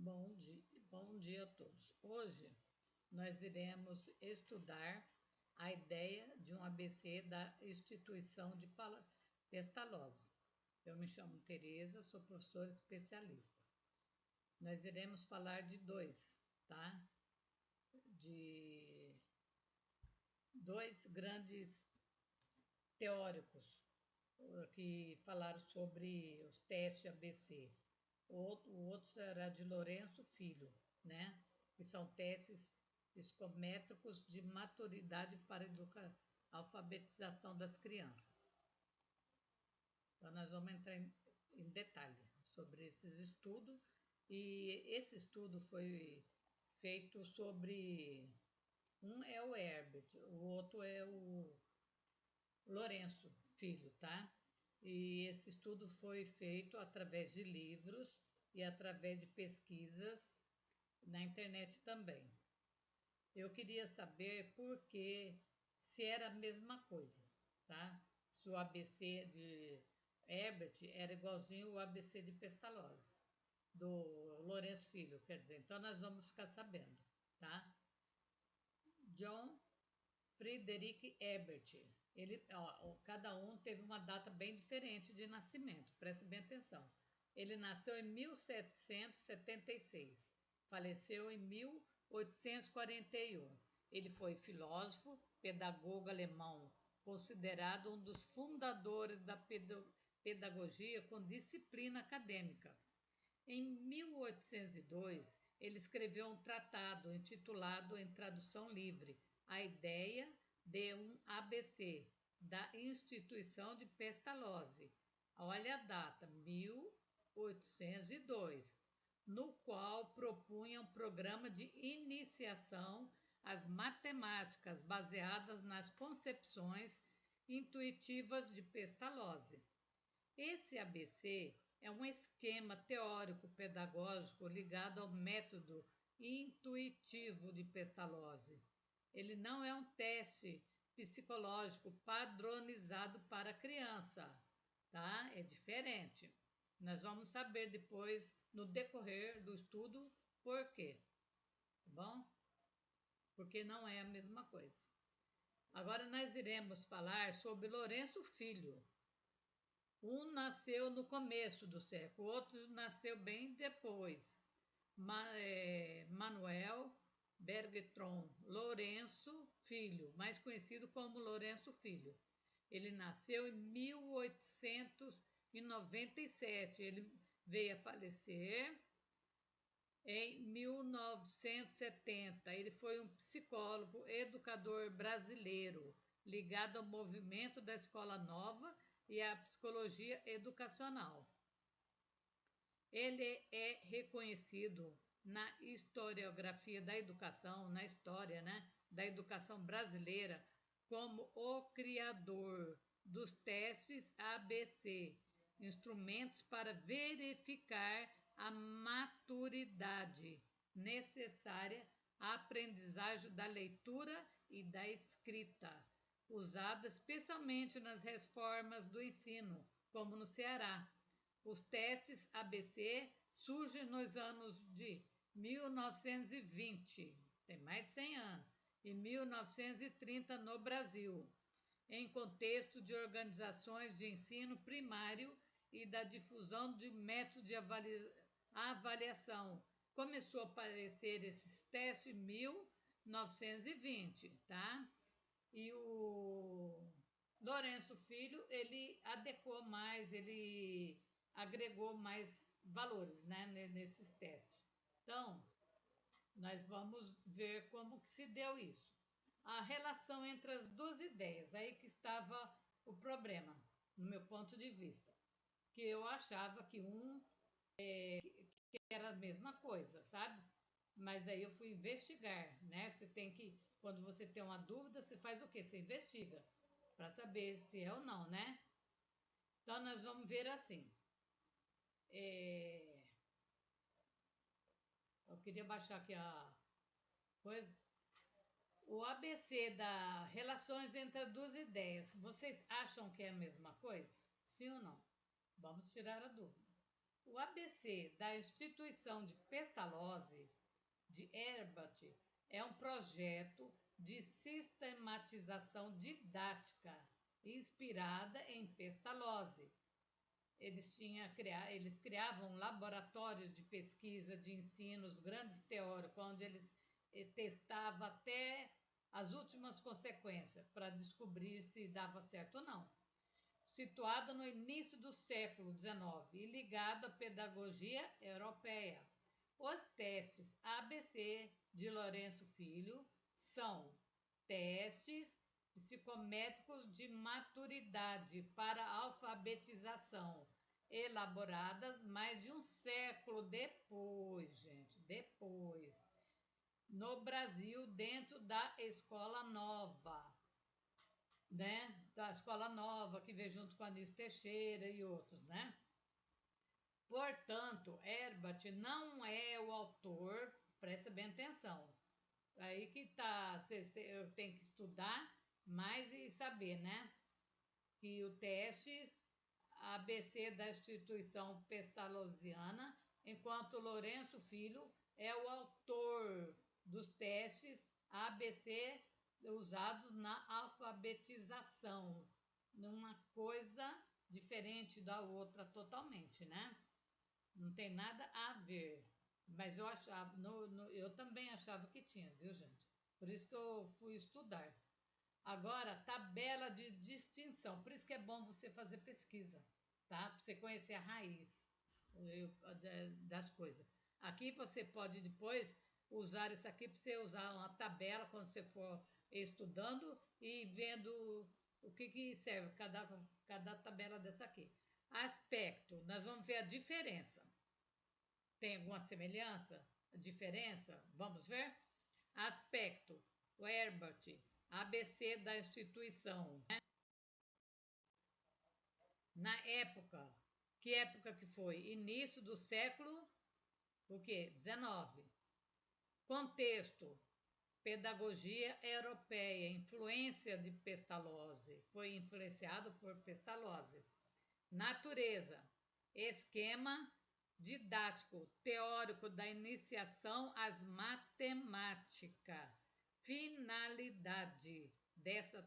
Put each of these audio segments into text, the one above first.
Bom dia a todos. Hoje nós iremos estudar a ideia de um ABC da instituição de Pestalozzi. Eu me chamo Tereza, sou professora especialista. Nós iremos falar de dois, tá? De dois grandes teóricos que falaram sobre os testes ABC. O outro será de Lourenço Filho, né? Que são testes psicométricos de maturidade para a alfabetização das crianças. Então, nós vamos entrar em detalhe sobre esses estudos. E esse estudo foi feito sobre... Um é o Herbert, o outro é o Lourenço Filho, tá? E esse estudo foi feito através de livros e através de pesquisas na internet também. Eu queria saber por que, se era a mesma coisa, tá? Se o ABC de Herbert era igualzinho ao ABC de Pestalozzi, do Lourenço Filho, quer dizer. Então nós vamos ficar sabendo, tá? John Friedrich Herbert. Cada um teve uma data bem diferente de nascimento, preste bem atenção. Ele nasceu em 1776, faleceu em 1841. Ele foi filósofo, pedagogo alemão, considerado um dos fundadores da pedagogia com disciplina acadêmica. Em 1802, ele escreveu um tratado intitulado, em tradução livre, A Ideia de um ABC, da instituição de Pestalozzi. Olha a data, 1802, no qual propunha um programa de iniciação às matemáticas baseadas nas concepções intuitivas de Pestalozzi. Esse ABC é um esquema teórico-pedagógico ligado ao método intuitivo de Pestalozzi. Ele não é um teste psicológico padronizado para a criança, tá? É diferente. Nós vamos saber depois, no decorrer do estudo, por quê, tá bom? Porque não é a mesma coisa. Agora nós iremos falar sobre Lourenço Filho. Um nasceu no começo do século, o outro nasceu bem depois. Manuel Bergtron Lourenço Filho, mais conhecido como Lourenço Filho. Ele nasceu em 1897. Ele veio a falecer em 1970. Ele foi um psicólogo, educador brasileiro, ligado ao movimento da Escola Nova e à psicologia educacional. Ele é reconhecido na historiografia da educação, na história, né, da educação brasileira, como o criador dos testes ABC, instrumentos para verificar a maturidade necessária à aprendizagem da leitura e da escrita, usada especialmente nas reformas do ensino, como no Ceará. Os testes ABC surgem nos anos de 1920, tem mais de 100 anos, e 1930 no Brasil, em contexto de organizações de ensino primário e da difusão de métodos de avaliação. Começou a aparecer esses testes em 1920, tá? E o Lourenço Filho, ele adequou mais, ele agregou mais valores, né, nesses testes. Então, nós vamos ver como que se deu isso. A relação entre as duas ideias, aí que estava o problema, no meu ponto de vista. Que eu achava que que era a mesma coisa, sabe? Mas daí eu fui investigar, né? Você tem que, quando você tem uma dúvida, você faz o quê? Você investiga para saber se é ou não, né? Então nós vamos ver assim. Eu queria baixar aqui a coisa. O ABC da relações entre as duas ideias. Vocês acham que é a mesma coisa? Sim ou não? Vamos tirar a dúvida. O ABC da instituição de Pestalozzi de Herbert é um projeto de sistematização didática inspirada em Pestalozzi. Eles criavam laboratórios de pesquisa, de ensino, os grandes teóricos, onde eles testavam até as últimas consequências para descobrir se dava certo ou não. Situada no início do século XIX e ligada à pedagogia europeia. Os testes ABC de Lourenço Filho são testes psicométricos de maturidade para alfabetização, elaboradas mais de um século depois, gente, depois, no Brasil, dentro da Escola Nova, né? Da Escola Nova, que veio junto com Anísio Teixeira e outros, né? Portanto, Herbert não é o autor, presta bem atenção. Aí que tá, eu tenho que estudar mais e saber, né? Que o teste ABC da instituição pestalozziana, enquanto Lourenço Filho é o autor dos testes ABC usados na alfabetização. Numa coisa diferente da outra totalmente, né? Não tem nada a ver. Mas eu achava, eu também achava que tinha, viu, gente? Por isso que eu fui estudar. Agora, tabela de distinção. Por isso que é bom você fazer pesquisa, tá? Para você conhecer a raiz das coisas. Aqui você pode depois usar isso aqui para você usar uma tabela quando você for estudando e vendo o que serve cada tabela dessa aqui. Aspecto, nós vamos ver a diferença. Tem alguma semelhança? Diferença? Vamos ver? Aspecto, o Herbert, ABC da instituição. Né? Na época, que época que foi? Início do século, o quê? 19. Contexto, pedagogia europeia, influência de Pestalozzi, foi influenciado por Pestalozzi. Natureza, esquema didático, teórico da iniciação às matemáticas. Finalidade dessa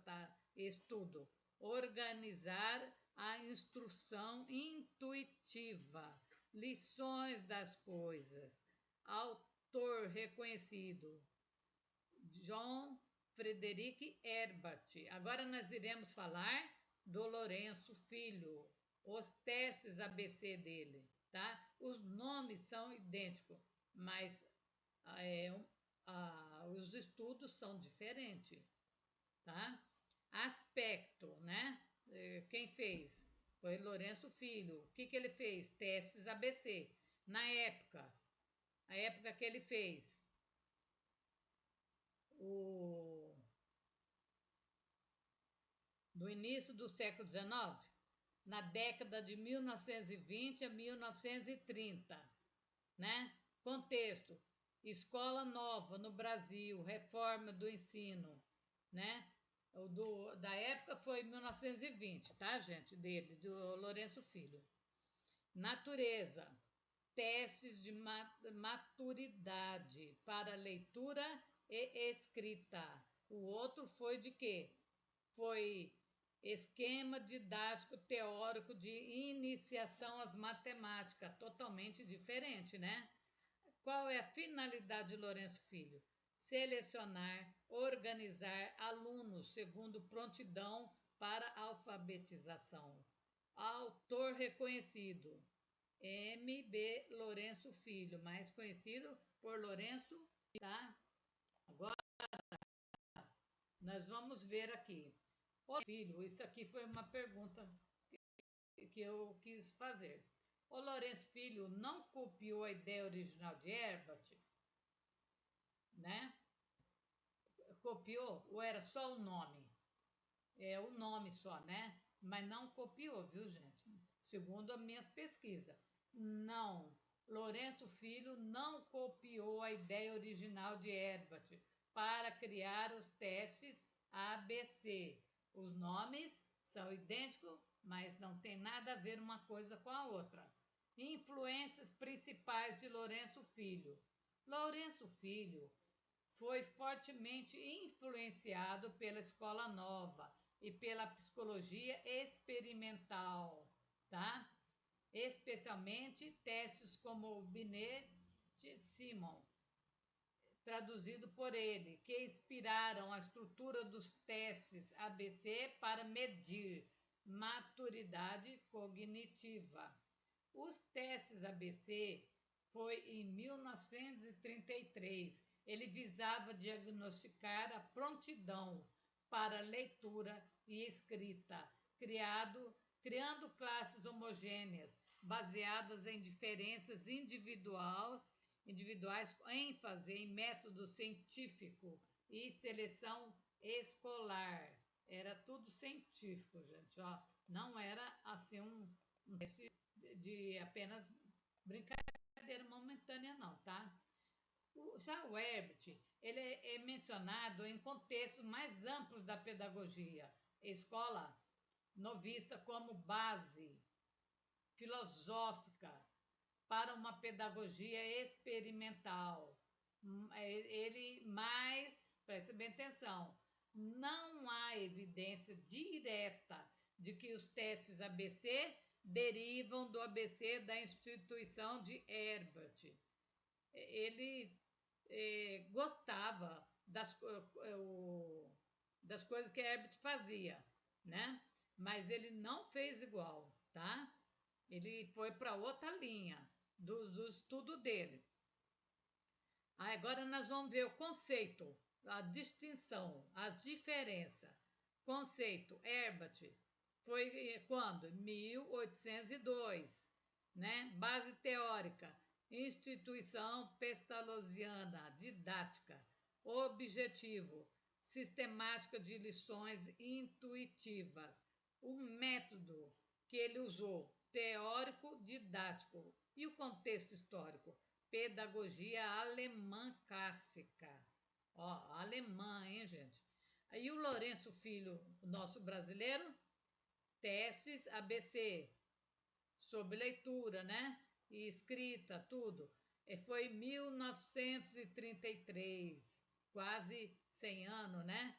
estudo, organizar a instrução intuitiva, lições das coisas. Autor reconhecido, John Frederick Herbert. Agora nós iremos falar do Lourenço Filho, os testes ABC dele, tá? Os nomes são idênticos, mas os estudos são diferentes, tá? Aspecto, né? Quem fez? Foi Lourenço Filho. O que ele fez? Testes ABC. Na época, a época que ele fez, do início do século XIX, na década de 1920 a 1930, né? Contexto: escola nova no Brasil, reforma do ensino, né? Da época foi 1920, tá, gente? Dele, do Lourenço Filho. Natureza: testes de maturidade para leitura e escrita. O outro foi de quê? Foi esquema didático teórico de iniciação às matemáticas, totalmente diferente, né? Qual é a finalidade de Lourenço Filho? Selecionar, organizar alunos segundo prontidão para alfabetização. Autor reconhecido, M.B. Lourenço Filho, mais conhecido por Lourenço, tá? Agora nós vamos ver aqui. O Filho, isso aqui foi uma pergunta que eu quis fazer. O Lourenço Filho não copiou a ideia original de Herbert, né? Copiou ou era só o nome? É o nome só, né? Mas não copiou, viu, gente? Segundo as minhas pesquisas. Não. Lourenço Filho não copiou a ideia original de Herbert para criar os testes ABC. Os nomes são idênticos, mas não tem nada a ver uma coisa com a outra. Influências principais de Lourenço Filho. Lourenço Filho foi fortemente influenciado pela Escola Nova e pela psicologia experimental, tá? Especialmente testes como o Binet de Simon, traduzido por ele, que inspiraram a estrutura dos testes ABC para medir maturidade cognitiva. Os testes ABC foi em 1933. Ele visava diagnosticar a prontidão para leitura e escrita, criando classes homogêneas, baseadas em diferenças individuais com ênfase em método científico e seleção escolar. Era tudo científico, gente, ó. Não era assim um teste de apenas brincadeira momentânea, não, tá? Já o Herbert, ele é mencionado em contextos mais amplos da pedagogia, escola novista como base filosófica para uma pedagogia experimental. Ele mais, preste bem atenção, não há evidência direta de que os testes ABC derivam do ABC da instituição de Herbert. Ele gostava das coisas que Herbert fazia, né? Mas ele não fez igual, tá? Ele foi para outra linha do estudo dele. Agora nós vamos ver o conceito, a distinção, as diferenças. Conceito, Herbert, foi quando? 1802, né? Base teórica, instituição pestalozziana, didática, objetivo, sistemática de lições intuitivas. O método que ele usou, teórico, didático, e o contexto histórico, pedagogia alemã clássica. Ó, alemã, hein, gente? Aí o Lourenço Filho, nosso brasileiro, testes ABC, sobre leitura, né? E escrita, tudo. Foi em 1933, quase 100 anos, né?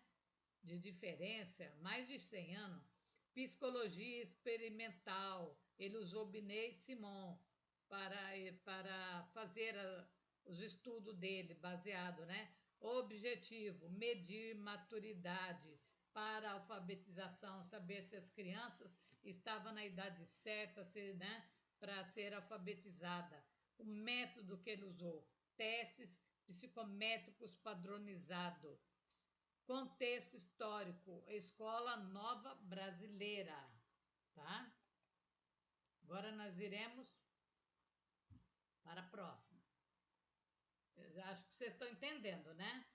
De diferença, mais de 100 anos. Psicologia experimental, ele usou Binet e Simon para fazer os estudos dele, baseado, né? Objetivo, medir maturidade para alfabetização, saber se as crianças estavam na idade certa, né, para ser alfabetizada. O método que ele usou, testes psicométricos padronizados. Contexto histórico, Escola Nova Brasileira, tá? Agora nós iremos para a próxima. Acho que vocês estão entendendo, né?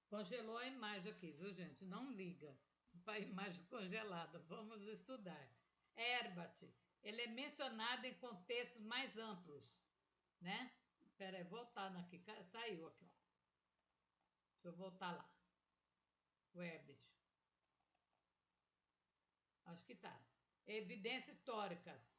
Congelou a imagem aqui, viu, gente? Não liga para a imagem congelada. Vamos estudar. Herbert, ele é mencionado em contextos mais amplos, né? Espera aí, voltando aqui. Saiu aqui, ó. Deixa eu voltar lá. O Herbert. Acho que tá. Evidências históricas.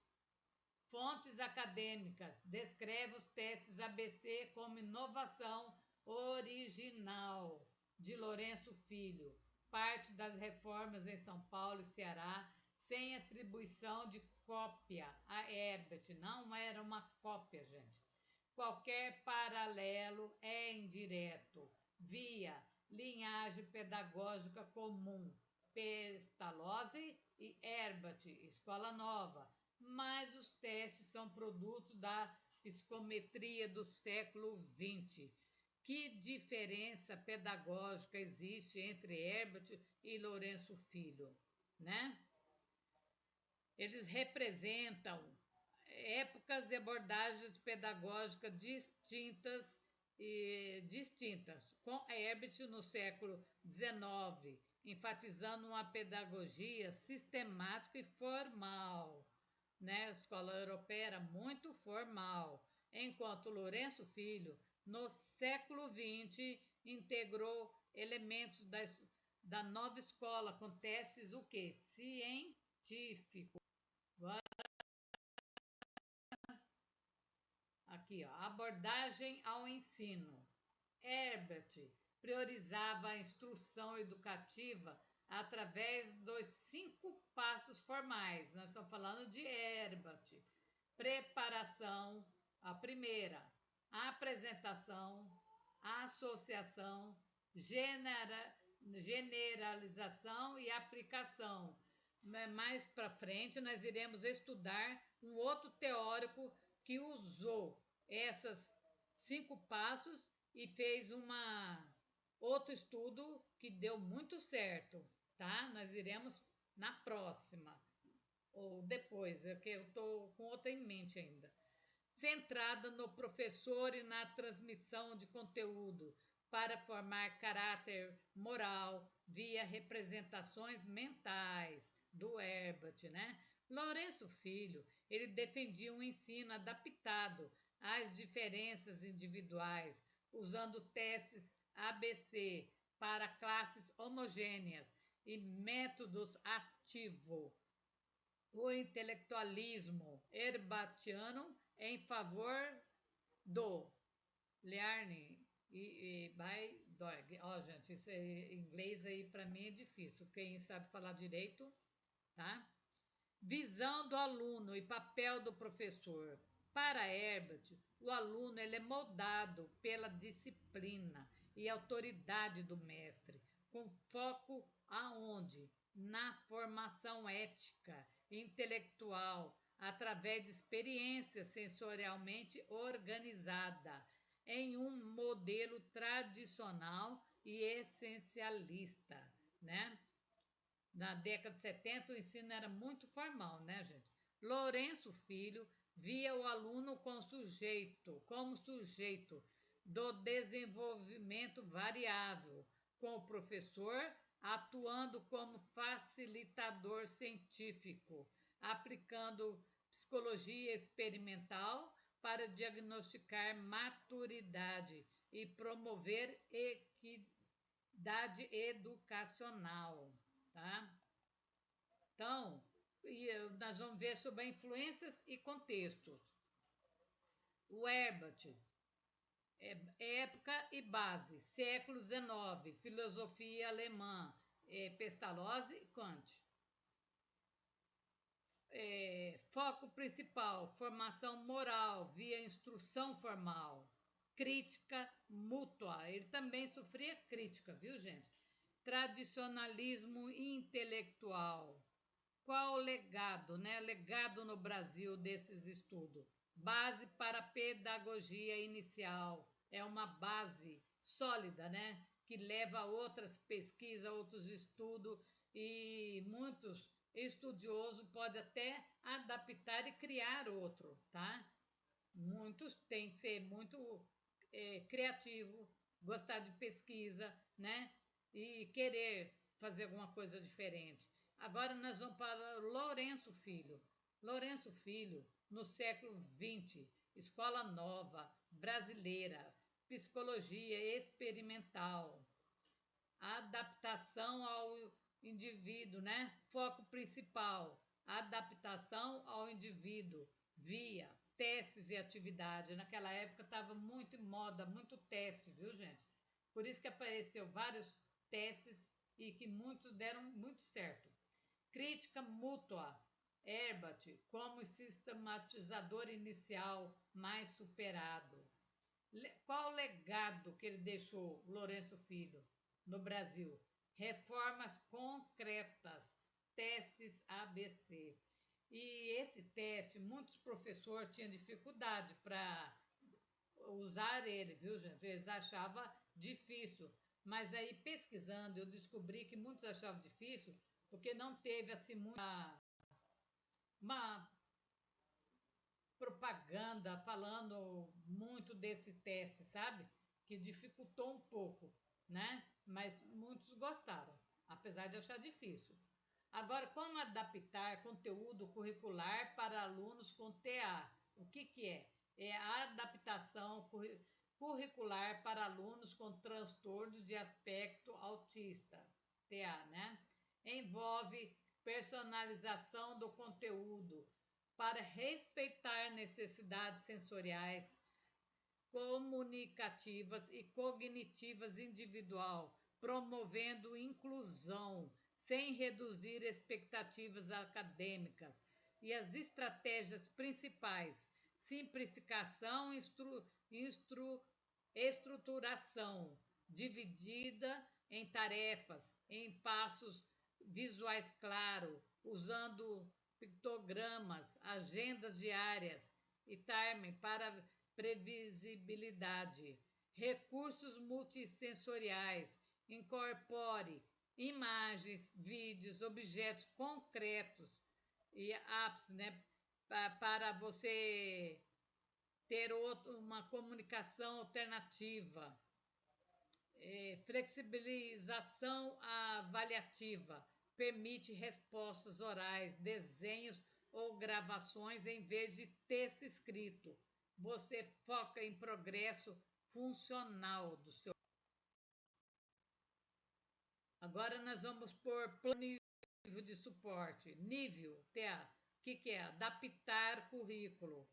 Fontes acadêmicas. Descreve os testes ABC como inovação original de Lourenço Filho. Parte das reformas em São Paulo e Ceará, sem atribuição de cópia a Herbert. Não era uma cópia, gente. Qualquer paralelo é indireto, via linhagem pedagógica comum, Pestalozzi e Herbert, Escola Nova, mas os testes são produtos da psicometria do século XX. Que diferença pedagógica existe entre Herbert e Lourenço Filho, né? Eles representam épocas e abordagens pedagógicas distintas, com Herbert no século XIX, enfatizando uma pedagogia sistemática e formal, né? A escola europeia era muito formal, enquanto Lourenço Filho, no século XX, integrou elementos da nova escola com testes o quê? Científicos. Agora Aqui, ó, abordagem ao ensino. Herbert priorizava a instrução educativa através dos 5 passos formais. Nós estamos falando de Herbert. Preparação, a primeira, apresentação, associação, generalização e aplicação. Mais para frente, nós iremos estudar um outro teórico que usou esses 5 passos e fez outro estudo que deu muito certo, tá? Nós iremos na próxima, ou depois, é que eu estou com outra em mente ainda. Centrada no professor e na transmissão de conteúdo para formar caráter moral via representações mentais do Herbert, né? Lourenço Filho, ele defendia um ensino adaptado às diferenças individuais, usando testes ABC para classes homogêneas e métodos ativos. O intelectualismo herbatiano em favor do learning e by dog. Ó, gente, isso é inglês aí para mim é difícil. Quem sabe falar direito, tá? Visão do aluno e papel do professor. Para Herbert, o aluno ele é moldado pela disciplina e autoridade do mestre, com foco aonde? Na formação ética e intelectual, através de experiência sensorialmente organizada, em um modelo tradicional e essencialista, né? Na década de 70, o ensino era muito formal, né, gente? Lourenço Filho via o aluno como sujeito do desenvolvimento variável, com o professor atuando como facilitador científico, aplicando psicologia experimental para diagnosticar maturidade e promover equidade educacional, tá? Então, nós vamos ver sobre influências e contextos. O Herbert, época e base, século XIX, filosofia alemã, Pestalozzi e Kant. Foco principal, formação moral via instrução formal, crítica mútua. Ele também sofria crítica, viu, gente? Tradicionalismo intelectual. Qual o legado, né? Legado no Brasil desses estudos? Base para a pedagogia inicial. É uma base sólida, né? Que leva a outras pesquisas, outros estudos e muitos estudiosos podem até adaptar e criar outro, tá? Muitos têm que ser muito criativo, gostar de pesquisa, né? E querer fazer alguma coisa diferente. Agora nós vamos para Lourenço Filho. Lourenço Filho, no século XX, escola nova, brasileira, psicologia experimental, adaptação ao indivíduo, né? Foco principal, adaptação ao indivíduo via testes e atividades. Naquela época estava muito em moda, muito teste, viu, gente? Por isso que apareceu vários testes e que muitos deram muito certo. Crítica mútua. Herbert como sistematizador inicial mais superado. Qual o legado que ele deixou, Lourenço Filho, no Brasil? Reformas concretas, testes ABC. E esse teste, muitos professores tinham dificuldade para usar ele, viu, gente? Eles achavam difícil. Mas aí, pesquisando, eu descobri que muitos achavam difícil porque não teve, assim, uma propaganda falando muito desse teste, sabe? Que dificultou um pouco, né? Mas muitos gostaram, apesar de achar difícil. Agora, como adaptar conteúdo curricular para alunos com TA? O que é? É a adaptação curricular para alunos com transtornos de aspecto autista, TA, né? Envolve personalização do conteúdo para respeitar necessidades sensoriais, comunicativas e cognitivas individual, promovendo inclusão, sem reduzir expectativas acadêmicas. E as estratégias principais: simplificação, estruturação, dividida em tarefas, em passos visuais claros, usando pictogramas, agendas diárias e timer para previsibilidade. Recursos multissensoriais. Incorpore imagens, vídeos, objetos concretos e apps, né, para você ter uma comunicação alternativa. Flexibilização avaliativa. Permite respostas orais, desenhos ou gravações em vez de texto escrito. Você foca em progresso funcional do seu. Agora nós vamos por plano nível de suporte. Nível, TA, o que é? Adaptar currículo.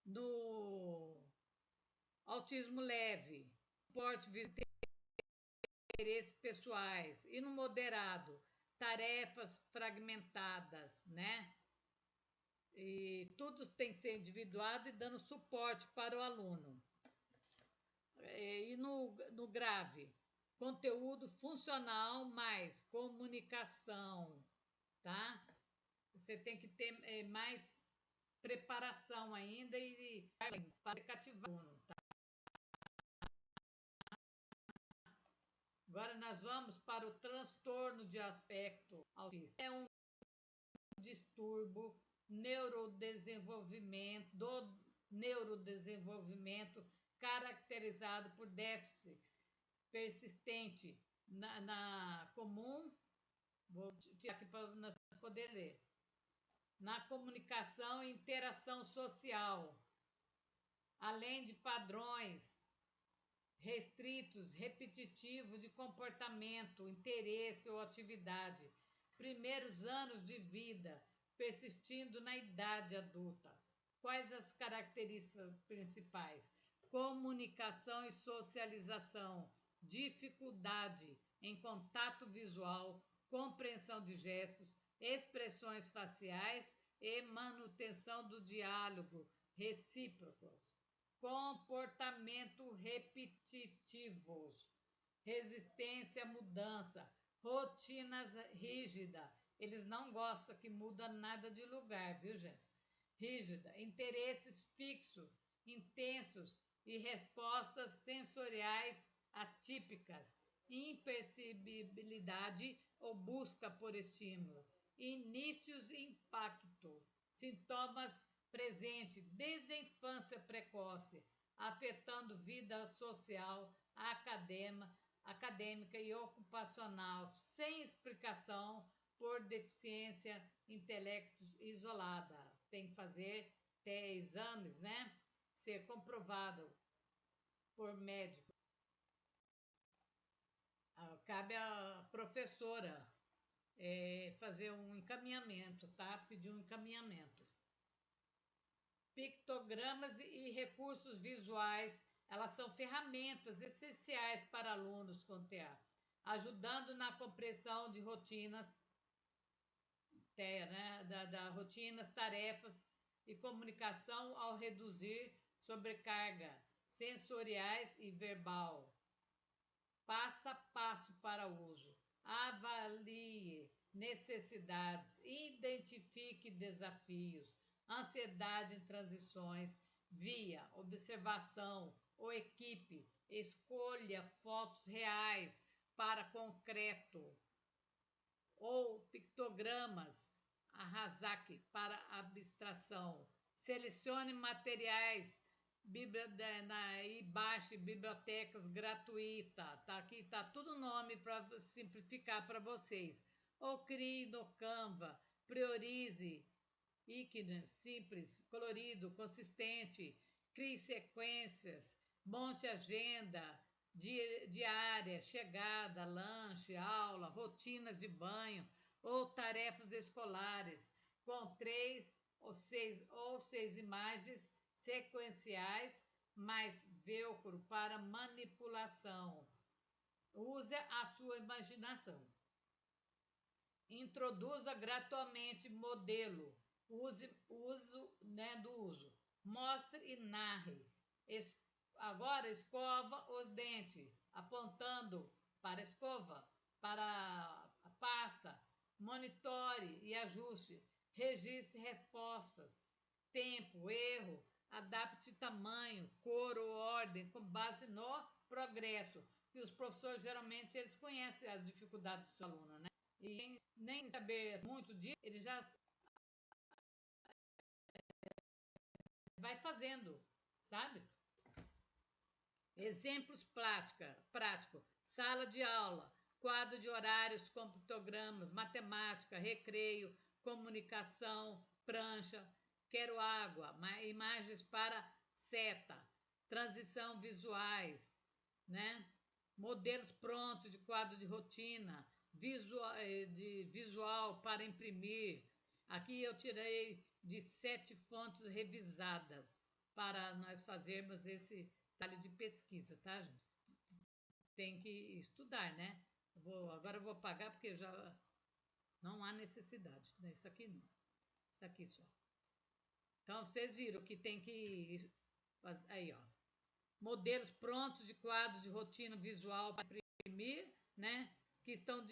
No autismo leve, suporte de interesses pessoais. E no moderado, tarefas fragmentadas, né? E tudo tem que ser individuado e dando suporte para o aluno. E no grave, conteúdo funcional mais comunicação, tá? Você tem que ter mais preparação ainda e fazer cativar o aluno, tá? Agora nós vamos para o transtorno de aspecto autista. É um distúrbio do neurodesenvolvimento caracterizado por déficit persistente na comum, vou tirar aqui para nós poder ler, na comunicação e interação social, além de padrões restritos, repetitivos de comportamento, interesse ou atividade. Primeiros anos de vida, persistindo na idade adulta. Quais as características principais? Comunicação e socialização, dificuldade em contato visual, compreensão de gestos, expressões faciais e manutenção do diálogo recíprocos. Comportamento repetitivos, resistência à mudança, rotinas rígidas. Eles não gostam que muda nada de lugar, viu, gente? Rígida, interesses fixos, intensos e respostas sensoriais atípicas, imperceptibilidade ou busca por estímulo, inícios e impacto, sintomas presentes desde a infância precoce, afetando vida social, acadêmica e ocupacional, sem explicação por deficiência intelecto isolada. Tem que fazer exames, né? Ser comprovado por médico. Cabe à professora fazer um encaminhamento, tá? Pedir um encaminhamento. Pictogramas e recursos visuais, elas são ferramentas essenciais para alunos com TEA, ajudando na compreensão de rotinas, né, rotinas, tarefas e comunicação ao reduzir sobrecarga sensoriais e verbal. Passo a passo para uso. Avalie necessidades, identifique desafios, ansiedade em transições, via observação ou equipe, escolha fotos reais para concreto ou pictogramas, Arrasaki para abstração. Selecione materiais e baixe bibliotecas gratuitas. Tá aqui, tá tudo nome para simplificar para vocês. Ou crie no Canva, priorize ícone, simples, colorido, consistente, crie sequências, monte agenda diária, chegada, lanche, aula, rotinas de banho ou tarefas escolares, com 3 ou 6 imagens sequenciais mais velcro para manipulação. Use a sua imaginação. Introduza gradualmente modelo. Uso. Mostre e narre. Agora escova os dentes, apontando para a escova, para a pasta. Monitore e ajuste. Registre respostas. Tempo, erro. Adapte tamanho, cor ou ordem com base no progresso. E os professores geralmente eles conhecem as dificuldades do seu aluno, né? E nem saber muito disso, ele já vai fazendo, sabe? Exemplos práticos, sala de aula, quadro de horários com pictogramas, matemática, recreio, comunicação, prancha, quero água, imagens para seta, transição visuais, né? Modelos prontos de quadro de rotina, visual para imprimir. Aqui eu tirei de 7 fontes revisadas para nós fazermos esse trabalho de pesquisa, tá, gente? Tem que estudar, né? Agora eu vou pagar porque já não há necessidade. Né? Isso aqui não. Isso aqui só. Então, vocês viram que tem que... Aí, ó. Modelos prontos de quadros de rotina visual para imprimir, né? Que estão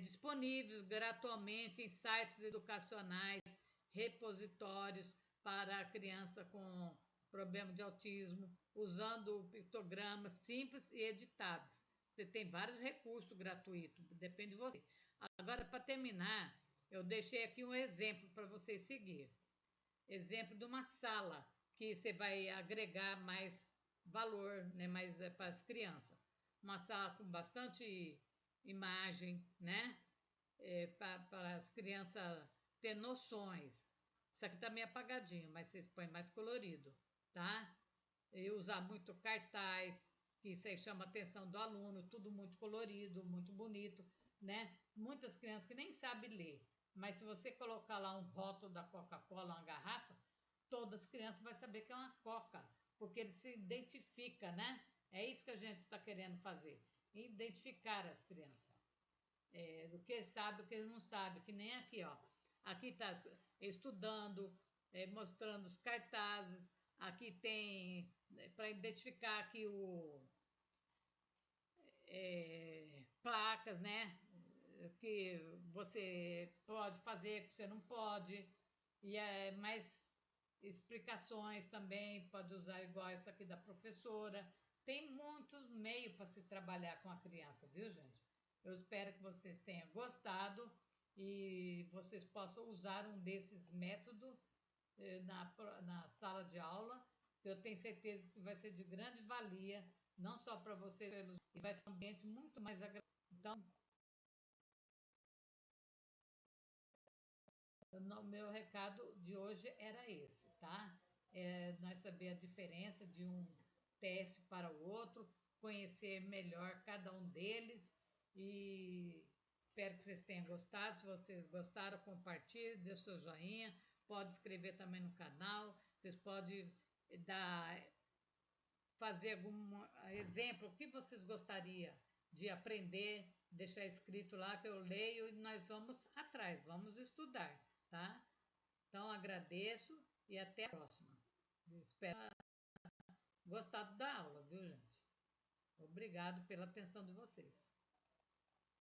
disponíveis gratuitamente em sites educacionais, repositórios para a criança com problema de autismo, usando pictogramas simples e editados. Você tem vários recursos gratuitos, depende de você. Agora, para terminar, eu deixei aqui um exemplo para vocês seguir. Exemplo de uma sala que você vai agregar mais valor, né, mais para as crianças. Uma sala com bastante imagem, né, para as crianças ter noções. Isso aqui tá meio apagadinho, mas vocês põem mais colorido, tá? E usar muito cartaz, que isso aí chama a atenção do aluno, tudo muito colorido, muito bonito, né? Muitas crianças que nem sabem ler, mas se você colocar lá um rótulo da Coca-Cola, uma garrafa, todas as crianças vão saber que é uma Coca, porque ele se identifica, né? É isso que a gente está querendo fazer, identificar as crianças. Do que sabe, o que não sabe, que nem aqui, ó. Aqui está estudando, mostrando os cartazes, aqui tem para identificar aqui placas, né? Que você pode fazer, que você não pode, e mais explicações também, pode usar igual essa aqui da professora. Tem muitos meios para se trabalhar com a criança, viu, gente? Eu espero que vocês tenham gostado e vocês possam usar um desses métodos na sala de aula. Eu tenho certeza que vai ser de grande valia, não só para vocês, e vai ficar um ambiente muito mais agradável. Então, o meu recado de hoje era esse, tá? Nós saber a diferença de um teste para o outro, conhecer melhor cada um deles e espero que vocês tenham gostado. Se vocês gostaram, compartilhe, dê seu joinha, pode escrever também no canal, vocês podem fazer algum exemplo, o que vocês gostariam de aprender, deixar escrito lá que eu leio e nós vamos atrás, vamos estudar, tá? Então agradeço e até a próxima. Espero gostado da aula, viu, gente? Obrigado pela atenção de vocês.